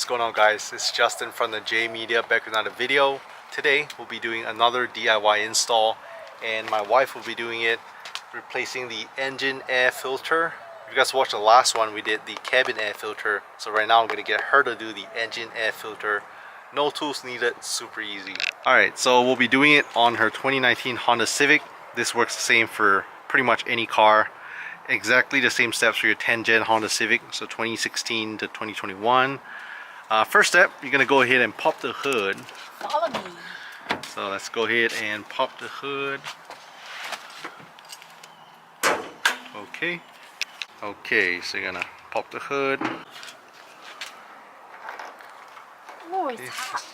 going on, guys? It's Justin from the J Media back with another video. Today we'll be doing another DIY install, and my wife will be doing it, replacing the engine air filter. If you guys watched the last one, we did the cabin air filter. So right now I'm gonna get her to do the engine air filter. No tools needed, super easy. Alright, so we'll be doing it on her 2019 Honda Civic. This works the same for pretty much any car. Exactly the same steps for your 10 gen Honda Civic, so 2016 to 2021. First step, you're gonna go ahead and pop the hood. Follow me. So let's go ahead and pop the hood. Okay, so you're gonna pop the hood. Oh, it's hot.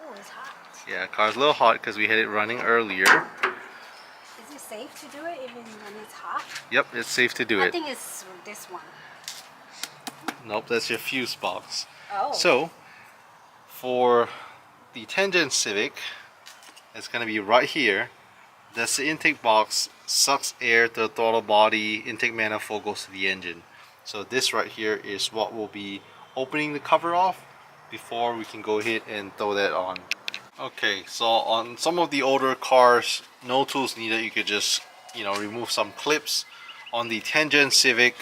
Oh, it's hot. Yeah, car's a little hot because we had it running earlier. Is it safe to do it even when it's hot? Yep, it's safe to do it. I think it's this one. Nope, that's your fuse box. Oh. So, for the 10 gen Civic, it's going to be right here. That's the intake box, sucks air to the throttle body, intake manifold goes to the engine. So this right here is what we'll be opening the cover off before we can go ahead and throw that on. Okay, so on some of the older cars, no tools needed. You could just, remove some clips. On the 10 gen Civic,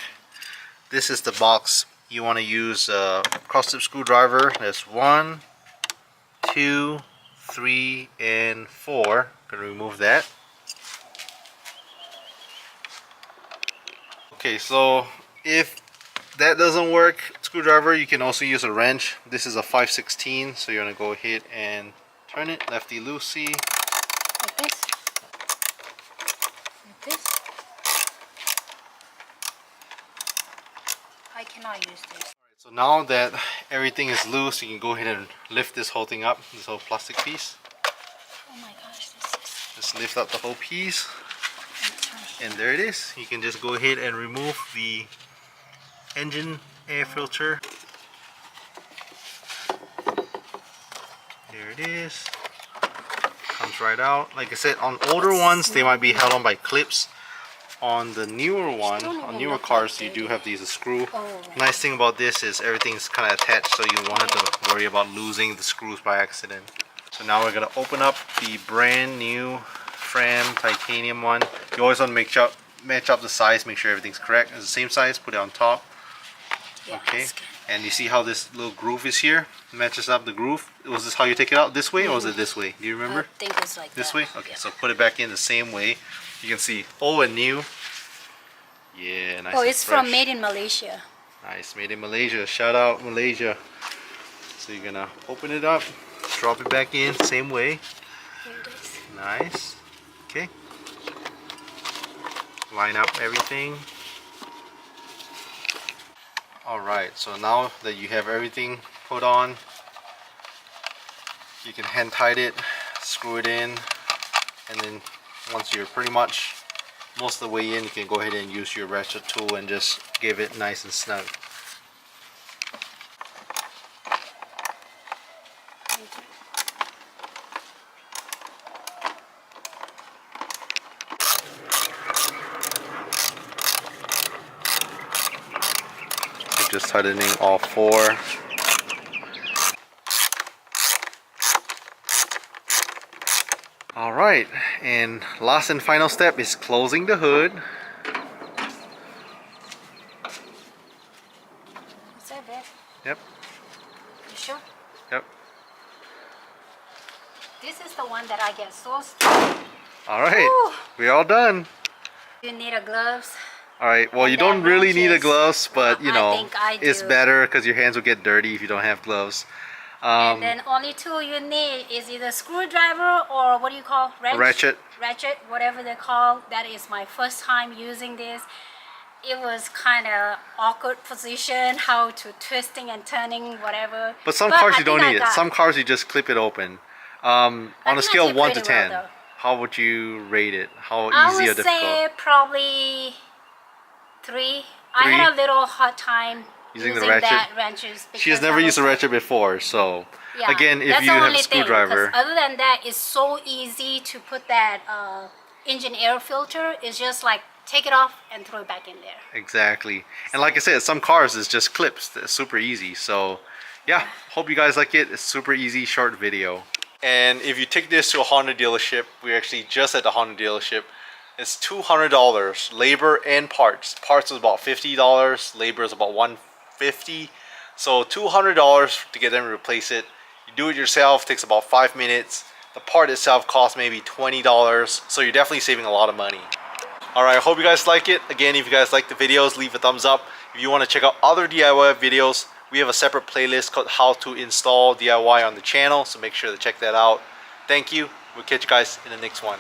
this is the box. You want to use a cross-tip screwdriver. There's 1, 2, 3, and 4. Gonna remove that. Okay, so if that doesn't work, screwdriver, you can also use a wrench. This is a 5/16, so you're gonna go ahead and turn it lefty loosey. Like this. Like this. I cannot use this. So now that everything is loose, you can go ahead and lift this whole thing up, this whole plastic piece. Oh my gosh, this is... Just lift up the whole piece. And there it is. You can just go ahead and remove the engine air filter. There it is. Comes right out. Like I said, on older ones, they might be held on by clips. On the newer one, on newer cars, you do have these screw. Nice thing about this is everything's kind of attached, so you won't have to worry about losing the screws by accident. So now we're gonna open up the brand new Fram titanium one. You always want to match up the size, make sure everything's correct. It's the same size, put it on top. Okay, and you see how this little groove is here? Matches up the groove. Was this how you take it out? This way or was it this way? Do you remember? I think it's like this that. way? Okay, so put it back in the same way. You can see old and new. Yeah, nice. Oh, it's from Made in Malaysia. Nice, made in Malaysia. Shout out Malaysia. So you're gonna open it up, drop it back in, same way. Here it is. Nice. Okay. Line up everything. Alright, so now that you have everything put on, you can hand tight it, screw it in, and then once you're pretty much most of the way in, you can go ahead and use your ratchet tool and just give it nice and snug. Just tightening all 4. Alright, and last and final step is closing the hood. Is that it? Yep. You sure? Yep. This is the one that I get so stuck. Alright, we're all done. You need a gloves. Alright, well, you don't really need a gloves, but I think I it's do. better because your hands will get dirty if you don't have gloves. And then only tool you need is either screwdriver or what do you call? Ratchet. Ratchet, whatever they call. That is my first time using this. It was kind of awkward position, how to twisting and turning, whatever. But some cars you don't need it. Some cars you just clip it open. On a scale of 1 to 10, how would you rate it? How easy or difficult? I would say probably 3. I had a little hard time using the ratchet. that wrenches. She has never used a ratchet before, so yeah, again, if you have a screwdriver. Other than that, it's so easy to put that engine air filter. It's just like take it off and throw it back in there. Exactly. And like I said, some cars is just clips. It's super easy. So yeah, hope you guys like it. It's super easy, short video. And if you take this to a Honda dealership, we're actually just at the Honda dealership. It's $200, labor and parts. Parts is about $50, labor is about $150. So $200 to get them to replace it. You do it yourself, takes about 5 minutes. The part itself costs maybe $20, so you're definitely saving a lot of money. Alright, I hope you guys like it. Again, if you guys like the videos, leave a thumbs up. If you want to check out other DIY videos, we have a separate playlist called How to Install DIY on the channel, so make sure to check that out. Thank you. We'll catch you guys in the next one.